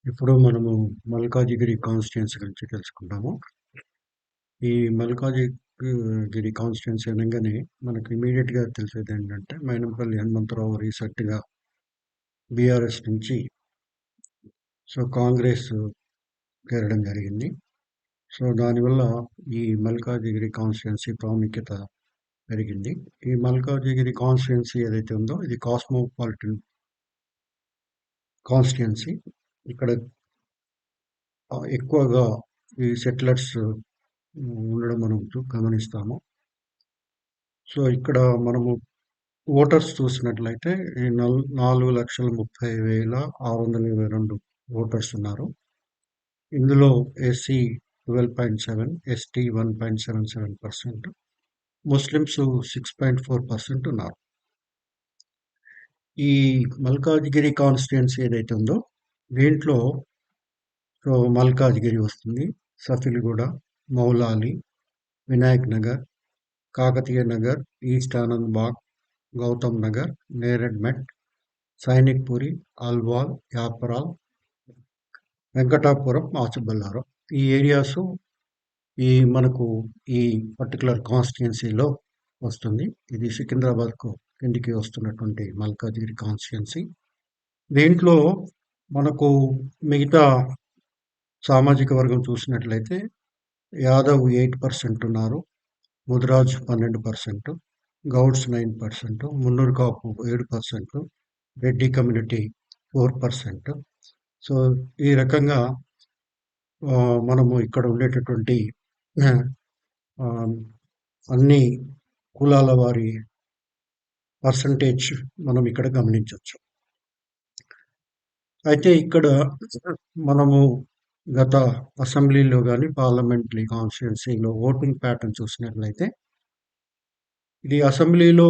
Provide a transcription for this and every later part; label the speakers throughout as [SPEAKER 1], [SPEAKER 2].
[SPEAKER 1] ఇప్పుడు మనము మల్కాజిగిరి కాన్స్టిట్యుయెన్సీ గురించి తెలుసుకుందాము. ఈ మల్కాజిగిరి కాన్స్టిట్యుయెన్సీ అనగానే మనకు ఇమీడియట్‌గా తెలిసేదేంటంటే మైనంపల్లి హనుమంతరావు రీసెంట్‌గా బీఆర్ఎస్ నుంచి కాంగ్రెస్ చేరడం జరిగింది. దానివల్ల ఈ మల్కాజిగిరి కాన్స్టిట్యుయెన్సీ ప్రాముఖ్యత పెరిగింది. ఈ మల్కాజిగిరి కాన్స్టిట్యుయెన్సీ ఏదైతే ఉందో ఇది కాస్మోపాలిటన్ కాన్స్టిట్యుయెన్సీ. ఇక్కడ ఎక్కువగా ఈ సెటిలర్స్ ఉండడం మనం గమనిస్తాము. ఇక్కడ మనము ఓటర్స్ చూసినట్లయితే ఈ 4,30,622 ఓటర్స్ ఉన్నారు. ఇందులో ఎస్సీ 12.7, ఎస్టీ 1.77%, ముస్లిమ్స్ 6.4% ఉన్నారు. ఈ మల్కాజ్గిరి కాన్స్టిట్యుయెన్సీ ఏదైతే ఉందో దీంట్లో మల్కాజ్గిరి వస్తుంది, సఫిల్గూడ, మౌలాలి, వినాయక్ నగర్, కాకతీయ నగర్, ఈస్ట్ ఆనంద్ బాగ్, గౌతమ్ నగర్, నేరెడ్ మెట్, సైనిక్ పురి, అల్వాల్, యాపరాల్, వెంకటాపురం, ఆచుబల్లారం ఈ ఏరియాస్ మనకు ఈ పర్టికులర్ కాన్స్టిట్యుయెన్సీలో వస్తుంది. ఇది సికింద్రాబాద్కు కిందికి వస్తున్నటువంటి మల్కాజ్గిరి కాన్స్టిట్యుయెన్సీ. దీంట్లో మనకు మిగతా సామాజిక వర్గం చూసినట్లయితే యాదవ్ 8% ఉన్నారు, ముదిరాజ్ 12%, గౌడ్స్ 9%, మున్నూరు కాపు 7%, రెడ్డి కమ్యూనిటీ 4%. ఈ రకంగా మనము ఇక్కడ ఉండేటటువంటి అన్ని కులాల వారి పర్సంటేజ్ మనం ఇక్కడ గమనించవచ్చు. అయితే ఇక్కడ మనము గత అసెంబ్లీలో కానీ పార్లమెంటరీ కాన్స్టిట్యుయెన్సీలో ఓటింగ్ ప్యాటర్న్ చూసినట్లయితే ఇది అసెంబ్లీలో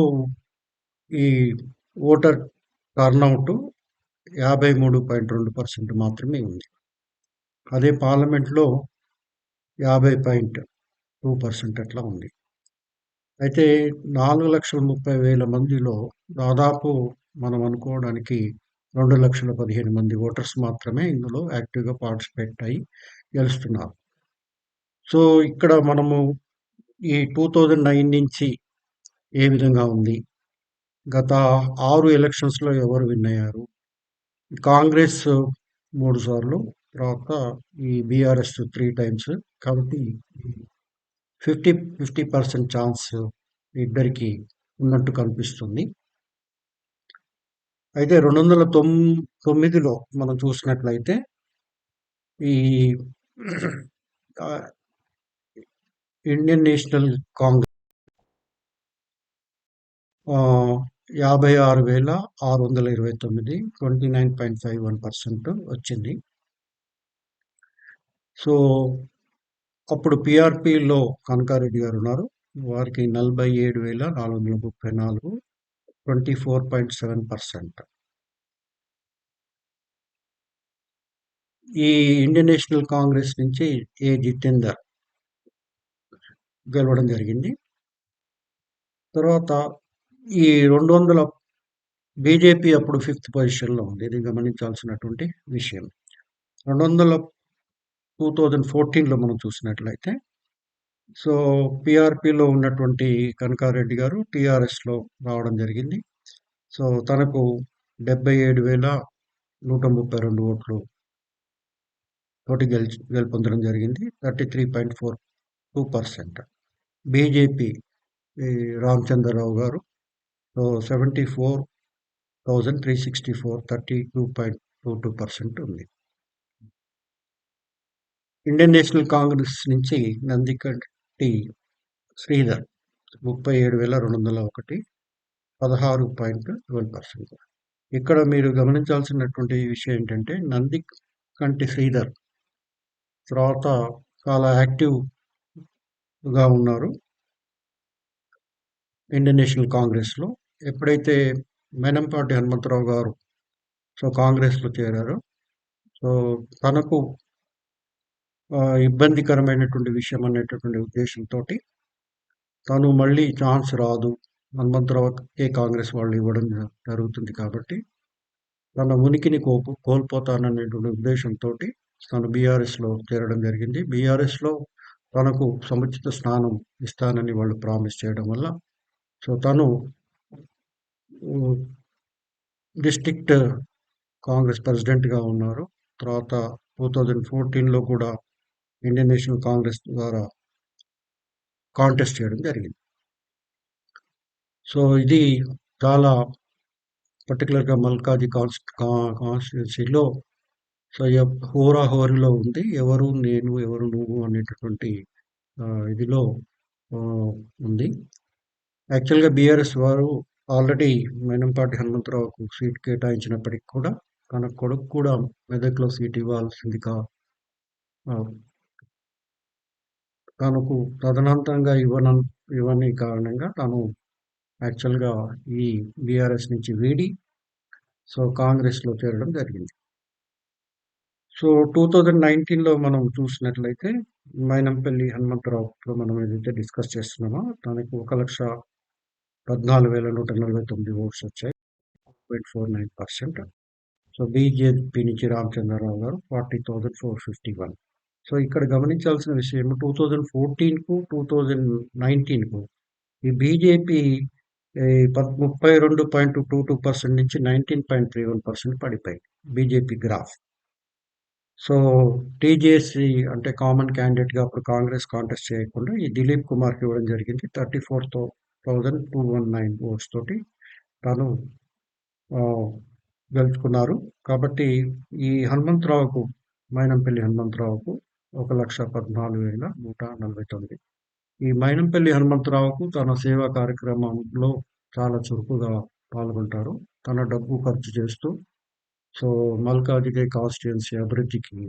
[SPEAKER 1] ఈ ఓటర్ టర్నౌట్ 53.2% మాత్రమే ఉంది. అదే పార్లమెంట్లో 50.2% అట్లా ఉంది. అయితే 4,30,000 మందిలో దాదాపు మనం అనుకోవడానికి 2,15,000 మంది ఓటర్స్ మాత్రమే ఇందులో యాక్టివ్గా పార్టిసిపేట్ అయ్యి గెలుస్తున్నారు. ఇక్కడ మనము ఈ 2009 నుంచి ఏ విధంగా ఉంది, గత 6 ఎలక్షన్స్లో ఎవరు విన్ అయ్యారు, కాంగ్రెస్ 3 సార్లు, తర్వాత ఈ బీఆర్ఎస్ 3 times. కాబట్టి 50% ఛాన్స్ ఇద్దరికి ఉన్నట్టు కనిపిస్తుంది. అయితే 2009లో మనం చూసినట్లయితే ఈ ఇండియన్ నేషనల్ కాంగ్రెస్ 56,629, 29.51% వచ్చింది. అప్పుడు పిఆర్పిలో కనకారెడ్డి గారు ఉన్నారు, వారికి 47,434, 24.7%. ఈ ఇండియన్ నేషనల్ కాంగ్రెస్ నుంచి ఏ జితేందర్ గెలవడం జరిగింది. తర్వాత ఈ 200 బీజేపీ అప్పుడు 5th పొజిషన్లో ఉంది, ఇది గమనించాల్సినటువంటి విషయం. 2014లో మనం చూసినట్లయితే పిఆర్పిలో ఉన్నటువంటి కనకారెడ్డి గారు టీఆర్ఎస్లో రావడం జరిగింది. తనకు 77,132 ఓట్లు తోటి గెలుపొందడం జరిగింది, 33.42%. బీజేపీ రామచంద్రరావు గారు 74,364, 32.22% ఉంది. ఇండియన్ నేషనల్ కాంగ్రెస్ నుంచి నందికంటి శ్రీధర్ 37,201, 16.12%. ఇక్కడ మీరు గమనించాల్సినటువంటి విషయం ఏంటంటే నందికంటి శ్రీధర్ తర్వాత చాలా యాక్టివ్గా ఉన్నారు ఇండియన్ నేషనల్ కాంగ్రెస్లో. ఎప్పుడైతే మైనంపాటి హనుమంతరావు గారు కాంగ్రెస్లో చేరారో తనకు ఇబ్బందికరమైనటువంటి విషయం అనేటటువంటి ఉద్దేశంతో తను మళ్ళీ ఛాన్స్ రాదు, హనుమంతరావుకే కాంగ్రెస్ వాళ్ళు ఇవ్వడం జరుగుతుంది కాబట్టి తన ఉనికిని కోల్పోతాననేటువంటి ఉద్దేశంతోటి తను బీఆర్ఎస్‌లో చేరడం జరిగింది. బీఆర్ఎస్‌లో తనకు సముచిత స్థానం ఇస్తానని వాళ్ళు ప్రామిస్ చేయడం వల్ల సో తను హ్మ్, డిస్ట్రిక్ట్ కాంగ్రెస్ ప్రెసిడెంట్‌గా ఉన్నారు. తర్వాత 2014లో కూడా ఇండియన్ నేషనల్ కాంగ్రెస్ ద్వారా కాంటెస్ట్ చేయడం జరిగింది. సో ఇది చాలా పర్టిక్యులర్‌గా మల్కాజీ కాన్స్టిట్యున్సీలో సో హోరాహోరీలో ఉంది. ఎవరు నేను, ఎవరు నువ్వు అనేటటువంటి ఇదిలో ఆహ్, ఉంది. యాక్చువల్‌గా బీఆర్ఎస్ వారు ఆల్రెడీ మైనంపాటి హనుమంతరావుకు సీట్ కేటాయించినప్పటికి కూడా తన కొడుకు కూడా మెదక్‌లో సీట్ ఇవ్వాల్సిందిగా ఆహ్, తనకు తదనంతరంగా ఇవ్వని కారణంగా తను యాక్చువల్‌గా ఈ బీఆర్ఎస్ నుంచి వీడి సో కాంగ్రెస్‌లో చేరడం జరిగింది. సో 2019లో మనం చూసినట్లయితే మైనంపల్లి హనుమంతరావు ఇప్పుడు మనం ఏదైతే డిస్కస్ చేస్తున్నామో తనకు 1,14,149 ఓట్స్ వచ్చాయి. 0.49%. సో బీజేపీ నుంచి రామచంద్రరావు గారు 40,451. సో ఇక్కడ గమనించాల్సిన విషయం 2014కు 2019కు ఈ బీజేపీ 32.22% నుంచి 19.31% పడిపోయింది బీజేపీ గ్రాఫ్. సో టీజేఎస్సీ అంటే కామన్ క్యాండిడేట్గా అప్పుడు కాంగ్రెస్ కాంటెస్ట్ చేయకుండా ఈ దిలీప్ కుమార్కి ఇవ్వడం జరిగింది. 34,219 ఓట్స్ తోటి తను ఆ, గెలుచుకున్నారు. కాబట్టి ఈ హనుమంతరావుకు మైనంపల్లి హనుమంతరావుకు 1,14,149. ఈ మైనంపల్లి హనుమంతరావుకు తన సేవా కార్యక్రమంలో చాలా చురుకుగా పాల్గొంటారు. తన డబ్బు ఖర్చు చేస్తూ సో మల్కాజిగిరి కాన్స్టిట్యుయెన్సీ అభివృద్ధికి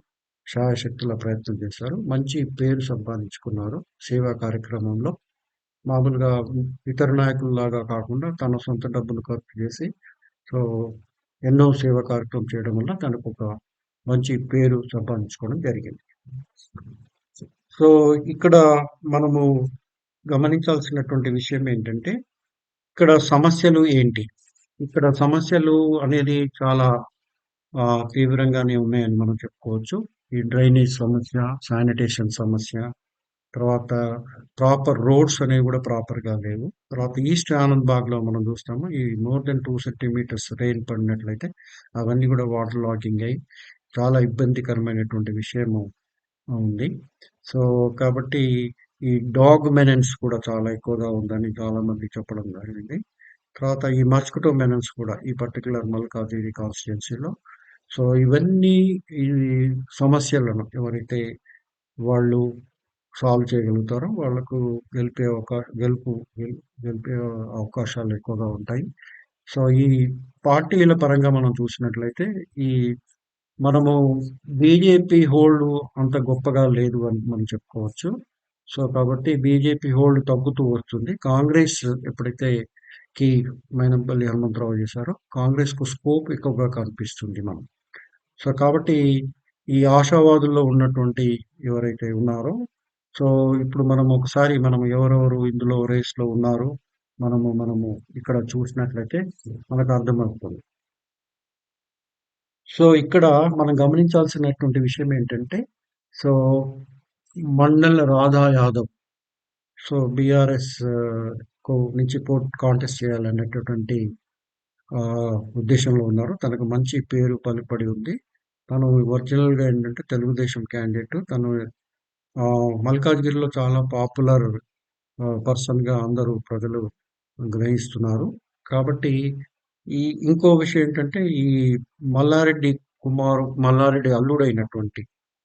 [SPEAKER 1] శాయశక్తుల ప్రయత్నం చేశారు. మంచి పేరు సంపాదించుకున్నారు సేవా కార్యక్రమంలో. మామూలుగా ఇతర నాయకుల్లాగా కాకుండా తన సొంత డబ్బులు ఖర్చు చేసి సో ఎన్నో సేవా కార్యక్రమం చేయడం వల్ల తనకు ఒక మంచి పేరు సంపాదించుకోవడం జరిగింది. సో ఇక్కడ మనము గమనించాల్సినటువంటి విషయం ఏంటంటే ఇక్కడ సమస్యలు ఏంటి? ఇక్కడ సమస్యలు అనేది చాలా తీవ్రంగానే ఉన్నాయని మనం చెప్పుకోవచ్చు. ఈ డ్రైనేజ్ సమస్య, శానిటేషన్ సమస్య, తర్వాత ప్రాపర్ రోడ్స్ అనేవి కూడా ప్రాపర్‌గా లేవు. తర్వాత ఈస్ట్ ఆనంద్‌బాగ్‌లో మనం చూస్తాము. ఈ మోర్ దెన్ 2 సెంటీమీటర్స్ రెయిన్ పడినట్లయితే అవన్నీ కూడా వాటర్ లాగింగ్ అయ్యి చాలా ఇబ్బందికరమైనటువంటి విషయము ఉంది. సో, కాబట్టి ఈ డాగ్ మెనెన్స్ కూడా చాలా ఎక్కువగా ఉందని చాలామంది చెప్పడం జరిగింది. తర్వాత ఈ మస్కిటో మెనెన్స్ కూడా ఈ పర్టిక్యులర్ మల్కాజిగిరి కాన్స్టిట్యుయెన్సీలో సో ఇవన్నీ ఈ సమస్యలను ఎవరైతే వాళ్ళు సాల్వ్ చేయగలుగుతారో వాళ్ళకు గెలిపే అవకాశాలు ఎక్కువగా ఉంటాయి. సో ఈ పార్టీల పరంగా మనం చూసినట్లయితే ఈ మనము బీజేపీ హోల్డ్ అంత గొప్పగా లేదు అని మనం చెప్పుకోవచ్చు. సో కాబట్టి బీజేపీ హోల్డ్ తగ్గుతూ వస్తుంది. కాంగ్రెస్ ఎప్పుడైతే కి మైనంపల్లి హనుమంతరావు చేశారో కాంగ్రెస్‌కు స్కోప్ ఎక్కువగా కనిపిస్తుంది మనం. సో కాబట్టి ఈ ఆశావాదుల్లో ఉన్నటువంటి ఎవరైతే ఉన్నారో సో ఇప్పుడు మనం ఒకసారి మనం ఎవరెవరు ఇందులో రేస్‌లో ఉన్నారు మనము ఇక్కడ చూసినట్లయితే మనకు అర్థమవుతుంది. సో ఇక్కడ మనం గమనించాల్సినటువంటి విషయం ఏంటంటే సో మండల రాధా యాదవ్ సో బీఆర్ఎస్ నుంచి కాంటెస్ట్ చేయాలనేటటువంటి ఉద్దేశంలో ఉన్నారు. తనకు మంచి పేరు పలుకుబడి ఉంది. తను ఒరిజినల్‌గా ఏంటంటే తెలుగుదేశం క్యాండిడేట్. తను మల్కాజ్గిరిలో చాలా పాపులర్ పర్సన్‌గా అందరూ ప్రజలు గ్రహిస్తున్నారు. కాబట్టి ఈ ఇంకో విషయం ఏంటంటే ఈ మల్లారెడ్డి మల్లారెడ్డి అల్లుడైనటువంటి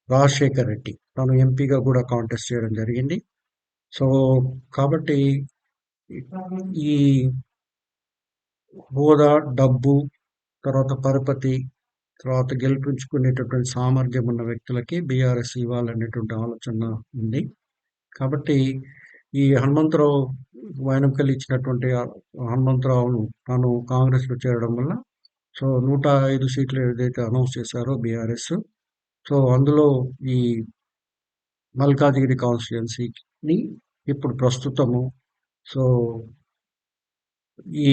[SPEAKER 1] రాజశేఖర్ రెడ్డి తను ఎంపీగా కూడా కాంటెస్ట్ చేయడం జరిగింది. సో కాబట్టి ఈ హోదా, డబ్బు, తర్వాత పరపతి, తర్వాత గెలిపించుకునేటటువంటి సామర్థ్యం ఉన్న వ్యక్తులకి బీఆర్ఎస్ ఇవ్వాలనేటువంటి ఆలోచన ఉంది. కాబట్టి ఈ హనుమంతరావు వైనంకెళ్ళి ఇచ్చినటువంటి హనుమంతరావును తాను కాంగ్రెస్‌లో చేరడం వల్ల సో 105 సీట్లు ఏదైతే అనౌన్స్ చేశారో బీఆర్ఎస్ సో అందులో ఈ మల్కాజిగిరి కాన్స్టిట్యుయెన్సీని ఇప్పుడు ప్రస్తుతము సో ఈ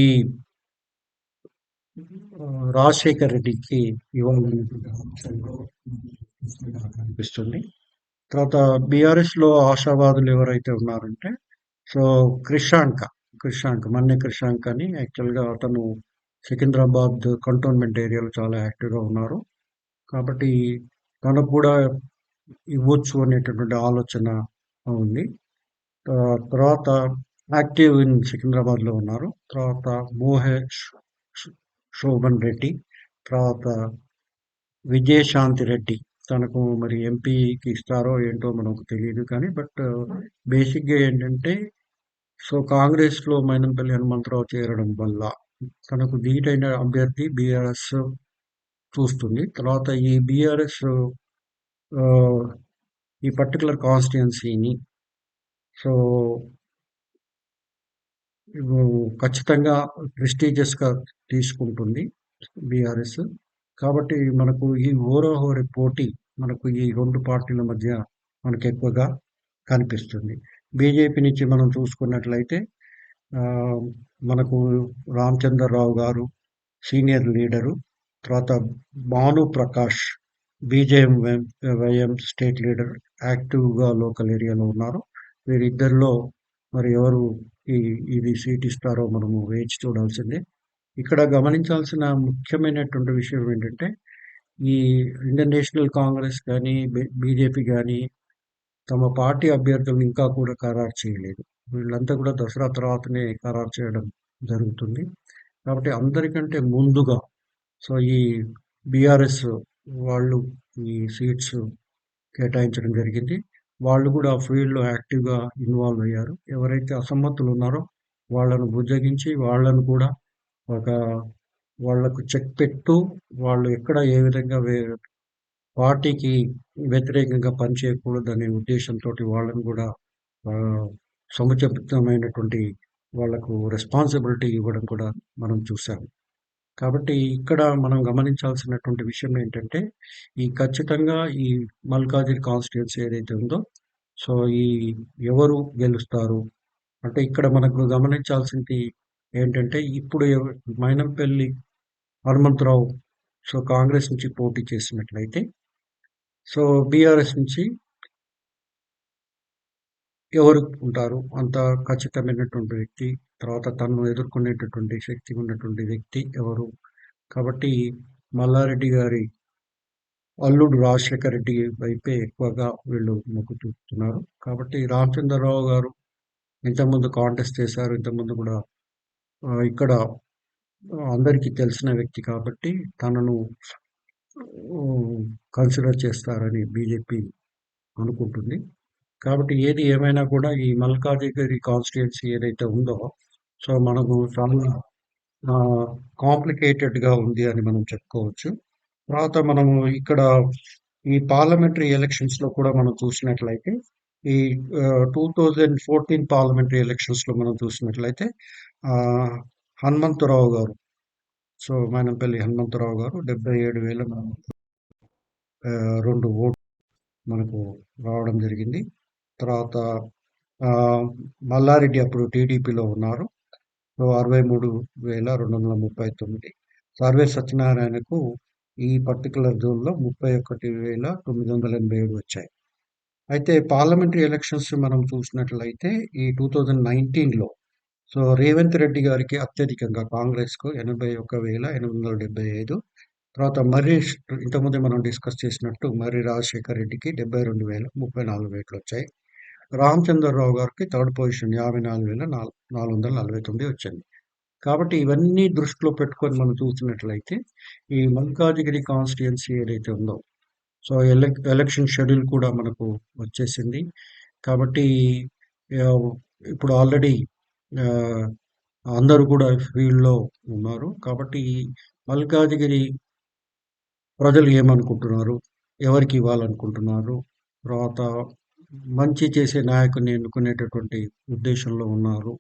[SPEAKER 1] రాజశేఖర్ రెడ్డికి ఇవ్వాలని అనిపిస్తుంది. తర్వాత బీఆర్ఎస్‌లో ఆశావాదులు ఎవరైతే ఉన్నారంటే, సో క్రిషాంక్, మన్నె క్రిషాంక్ అని యాక్చువల్‌గా అతను సికింద్రాబాద్ కంటోన్మెంట్ ఏరియాలో చాలా యాక్టివ్‌గా ఉన్నారు. కాబట్టి తనకు కూడా ఇవ్వచ్చు అనేటటువంటి ఆలోచన ఉంది. తర్వాత యాక్టివ్ ఇన్ సికింద్రాబాద్‌లో ఉన్నారు. తర్వాత మోహేష్ శ్ శోభన్ రెడ్డి, తర్వాత విజయశాంతి రెడ్డి. తనకు మరి ఎంపీకి ఇస్తారో ఏంటో మనకు తెలీదు కానీ బేసిక్‌గా ఏంటంటే సో కాంగ్రెస్‌లో మైనంపల్లి హనుమంతరావు చేరడం వల్ల తనకు ధీటైన అభ్యర్థి బీఆర్ఎస్ చూస్తుంది. తర్వాత ఈ బీఆర్ఎస్ ఆహ్, ఈ పర్టిక్యులర్ కాన్స్టిట్యుయెన్సీని సో ఖచ్చితంగా ప్రెస్టీజియస్‌గా తీసుకుంటుంది బీఆర్ఎస్. కాబట్టి మనకు ఈ హోరాహోరీ పోటీ మనకు ఈ 2 పార్టీల మధ్య మనకెక్కువగా కనిపిస్తుంది. బీజేపీ నుంచి మనం చూసుకున్నట్లయితే ఆహ్, మనకు రామచంద్రరావు గారు సీనియర్ లీడరు. తర్వాత Bhanu Prakash YM state leader యాక్టివ్‌గా లోకల్ ఏరియాలో ఉన్నారు. వీరిద్దరిలో మరి ఎవరు ఈ ఇది సీట్ ఇస్తారో మనము వేచి చూడాల్సిందే. ఇక్కడ గమనించాల్సిన ముఖ్యమైనటువంటి విషయం ఏంటంటే, ఈ ఇండియన్ నేషనల్ కాంగ్రెస్ గానీ, బీజేపీ గానీ తమ పార్టీ అభ్యర్థులను ఇంకా కూడా ఖరారు చేయలేదు. వీళ్ళంతా కూడా దసరా తర్వాతనే ఖరారు చేయడం జరుగుతుంది. కాబట్టి అందరికంటే ముందుగా సో ఈ బీఆర్ఎస్ వాళ్ళు ఈ సీట్స్ కేటాయించడం జరిగింది. వాళ్ళు కూడా ఫీల్డ్‌లో యాక్టివ్‌గా ఇన్వాల్వ్ అయ్యారు. ఎవరైతే అసమ్మతులు ఉన్నారో వాళ్ళను బుజ్జగించి, వాళ్ళను కూడా ఒక వాళ్ళకు చెక్ పెడుతూ, వాళ్ళు ఎక్కడ ఏ విధంగా పార్టీకి వ్యతిరేకంగా పనిచేయకూడదనే ఉద్దేశంతోటి వాళ్ళని కూడా ఆహ్, సముచితమైనటువంటి వాళ్ళకు రెస్పాన్సిబిలిటీ ఇవ్వడం కూడా మనం చూసాం. కాబట్టి ఇక్కడ మనం గమనించాల్సినటువంటి విషయం ఏంటంటే, ఈ ఖచ్చితంగా ఈ మల్కాజిగిరి కాన్స్టిట్యుయెన్సీ ఏదైతే ఉందో, సో ఈ ఎవరు గెలుస్తారు? అంటే ఇక్కడ మనకు గమనించాల్సింది ఏంటంటే, ఇప్పుడు మైనంపల్లి హనుమంతరావు సో కాంగ్రెస్ నుంచి పోటీ చేసినట్లయితే, సో బీఆర్ఎస్ నుంచి ఎవరు ఉంటారు? అంత ఖచ్చితమైనటువంటి వ్యక్తి, తర్వాత తనను ఎదుర్కొనేటటువంటి శక్తి ఉన్నటువంటి వ్యక్తి ఎవరు? కాబట్టి మల్లారెడ్డి గారి అల్లుడు రాజశేఖర్ రెడ్డి వైపే ఎక్కువగా వీళ్ళు మొగ్గు చూపుతున్నారు. కాబట్టి రామచంద్రరావు గారు ఇంతకుముందు కాంటెస్ట్ చేశారు. ఇంతకుముందు కూడా ఇక్కడ అందరికీ తెలిసిన వ్యక్తి కాబట్టి తనను కన్సిడర్ చేస్తారని బీజేపీ అనుకుంటుంది. కాబట్టి ఏది ఏమైనా కూడా ఈ మల్కాజిగిరి కాన్స్టిట్యుయెన్సీ ఏదైతే ఉందో సో మనకు చాలా కాంప్లికేటెడ్‌గా ఉంది అని మనం చెప్పుకోవచ్చు. తర్వాత మనము ఇక్కడ ఈ పార్లమెంటరీ ఎలక్షన్స్‌లో కూడా మనం చూసినట్లయితే ఈ 2014 పార్లమెంటరీ ఎలక్షన్స్‌లో మనం చూసినట్లయితే ఆహ్, హనుమంతరావు గారు సో మైనంపల్లి హనుమంతరావు గారు 77,000 2 ఓట్లు మనకు రావడం జరిగింది. తర్వాత మల్లారెడ్డి అప్పుడు టీడీపీలో ఉన్నారు. సో 63,239 సర్వే సత్యనారాయణకు ఈ పర్టికులర్ జోన్‌లో 31,987 వచ్చాయి. అయితే పార్లమెంటరీ ఎలక్షన్స్ మనం చూసినట్లయితే ఈ 2019లో సో రేవంత్ రెడ్డి గారికి అత్యధికంగా కాంగ్రెస్‌కు 81,875 తర్వాత మర్రి ఇంతకుముందే మనం డిస్కస్ చేసినట్టు మర్రి రాజశేఖర్ రెడ్డికి 72,034 వచ్చాయి. రామచంద్రరావు గారికి థర్డ్ పొజిషన్ 54,449 వచ్చింది. కాబట్టి ఇవన్నీ దృష్టిలో పెట్టుకొని మనం చూసినట్లయితే ఈ మల్కాజిగిరి కాన్స్టిట్యుయెన్సీ ఏదైతే ఉందో సో ఎలక్షన్ షెడ్యూల్ కూడా మనకు వచ్చేసింది. కాబట్టి ఆహ్, ఇప్పుడు ఆల్రెడీ ఆహ్, అందరూ కూడా ఫీల్డ్‌లో ఉన్నారు. కాబట్టి మల్కాజిగిరి ప్రజలు ఏమనుకుంటున్నారు? ఎవరికి ఇవ్వాలనుకుంటున్నారు? తర్వాత మంచి చేసే నాయకుడిని ఎన్నుకునేటటువంటి ఉద్దేశంలో ఉన్నారు.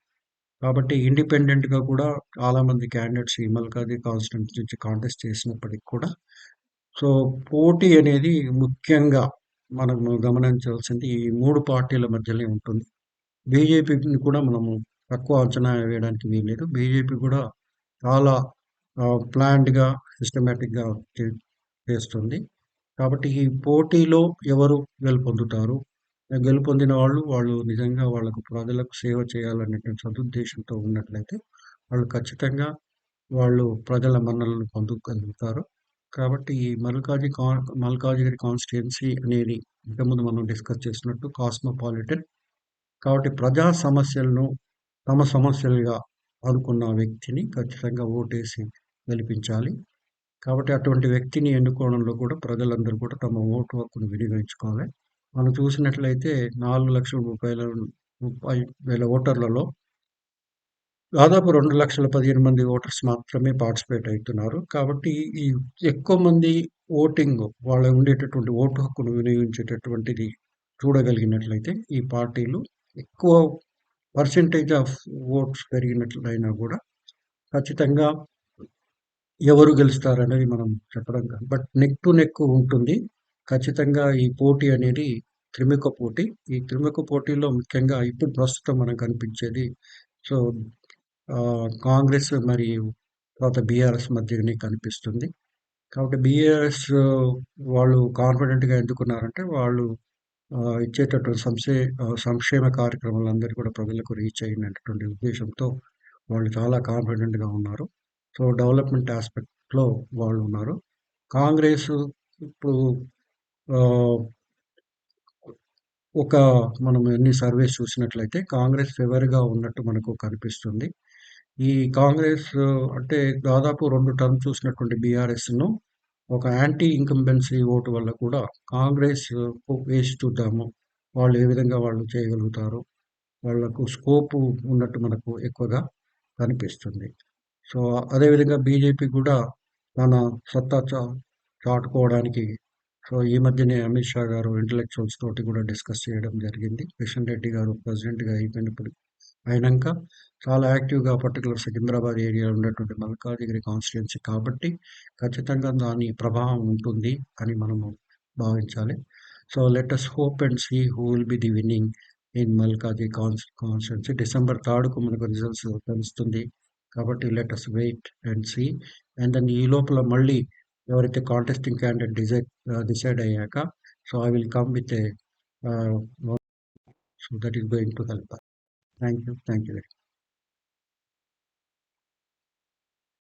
[SPEAKER 1] కాబట్టి ఇండిపెండెంట్‌గా కూడా చాలామంది క్యాండిడేట్స్ ఈ మల్కాజిగిరి కాన్స్టిట్యుయెన్సీ నుంచి కాంటెస్ట్ చేసినప్పటికి కూడా సో పోటీ అనేది ముఖ్యంగా మనము గమనించాల్సింది ఈ 3 పార్టీల మధ్యనే ఉంటుంది. బీజేపీని కూడా మనము తక్కువ అంచనా వేయడానికి వీల్లేదు. బీజేపీ కూడా చాలా ప్లాన్డ్‌గా, సిస్టమాటిక్‌గా చేస్తుంది. కాబట్టి ఈ పోటీలో ఎవరు గెలుపొందుతారు? గెలుపొందిన వాళ్ళు నిజంగా వాళ్ళకు ప్రజలకు సేవ చేయాలనేటువంటి సదుద్దేశంతో ఉన్నట్లయితే, వాళ్ళు ఖచ్చితంగా ప్రజల మన్ననలు పొందగలుగుతారు. కాబట్టి ఈ మల్కాజిగిరి కాన్స్టిట్యుయెన్సీ అనేది ఇంతకుముందు మనం డిస్కస్ చేసినట్టు కాస్మోపాలిటన్. కాబట్టి ప్రజా సమస్యలను తమ సమస్యలుగా అనుకున్న వ్యక్తిని ఖచ్చితంగా ఓటేసి గెలిపించాలి. కాబట్టి అటువంటి వ్యక్తిని ఎన్నుకోవడంలో కూడా ప్రజలందరూ కూడా తమ ఓటు హక్కును వినియోగించుకోవాలి. మనం చూసినట్లయితే 4,30,000 ఓటర్లలో దాదాపు 2,15,000 మంది ఓటర్స్ మాత్రమే పార్టిసిపేట్ అవుతున్నారు. కాబట్టి ఈ ఎక్కువ మంది ఓటింగ్ వాళ్ళ ఉండేటటువంటి ఓటు హక్కును వినియోగించేటటువంటిది చూడగలిగినట్లయితే ఈ పార్టీలు ఎక్కువ పర్సెంటేజ్ ఆఫ్ ఓట్స్ పెరిగినట్లయినా కూడా ఖచ్చితంగా ఎవరు గెలుస్తారనేది మనం చెప్పడం కాదు. బట్ నెక్ టు నెక్ ఉంటుంది. ఖచ్చితంగా ఈ పోటీ అనేది త్రిముఖ పోటీ. ఈ త్రిముఖ పోటీలో ముఖ్యంగా ఇప్పుడు ప్రస్తుతం మనకు కనిపించేది సో కాంగ్రెస్ మరియు తర్వాత బీఆర్ఎస్ మధ్యనే కనిపిస్తుంది. కాబట్టి బీఆర్ఎస్ వాళ్ళు కాన్ఫిడెంట్‌గా ఎందుకున్నారంటే వాళ్ళు ఇచ్చేటటువంటి సంక్షేమ కార్యక్రమాలందరూ కూడా ప్రజలకు రీచ్ అయినటువంటి ఉద్దేశంతో వాళ్ళు చాలా కాన్ఫిడెంట్‌గా ఉన్నారు. సో, డెవలప్‌మెంట్ యాస్పెక్ట్‌లో వాళ్ళున్నారు. కాంగ్రెస్ ఇప్పుడు ఆహ్, ఒక మనం ఎన్ని సర్వేస్ చూసినట్లయితే కాంగ్రెస్ ఫేవర్‌గా ఉన్నట్టు మనకు కనిపిస్తుంది. ఈ కాంగ్రెస్ అంటే దాదాపు 2 టర్మ్ చూసినటువంటి బీఆర్ఎస్‌ను ఒక యాంటీ ఇన్కంబెన్సీ ఓటు వల్ల కూడా కాంగ్రెస్ వేసి చూద్దాము. వాళ్ళు ఏ విధంగా వాళ్ళు చేయగలుగుతారు. వాళ్ళకు స్కోపు ఉన్నట్టు మనకు ఎక్కువగా కనిపిస్తుంది. సో, అదేవిధంగా బీజేపీ కూడా తన సత్తా చాటుకోవడానికి సో, ఈ మధ్యనే అమిత్ షా గారు ఇంటలెక్చువల్స్ తోటి కూడా డిస్కస్ చేయడం జరిగింది. కిషన్ రెడ్డి గారు ప్రెసిడెంట్‌గా అయినంక చాలా యాక్టివ్‌గా పర్టిక్యులర్ సికింద్రాబాద్ ఏరియాలో ఉన్నటువంటి మల్కాజిగిరి కాన్స్టిట్యుయెన్సీ కాబట్టి ఖచ్చితంగా దాని ప్రభావం ఉంటుంది అని మనము భావించాలి. So, let us hope and see who will be the winning in Malkajgiri constituency. December 3కు మనకు రిజల్ట్స్ తెలుస్తుంది. కాబట్టి let us wait and see. And then ఈ లోపల మళ్ళీ ఎవరైతే కాంటెస్టింగ్ క్యాండిడేట్ డిసైడ్ అయ్యాక so, I will come with a so that is going to help us. Thank you. Thank you very much.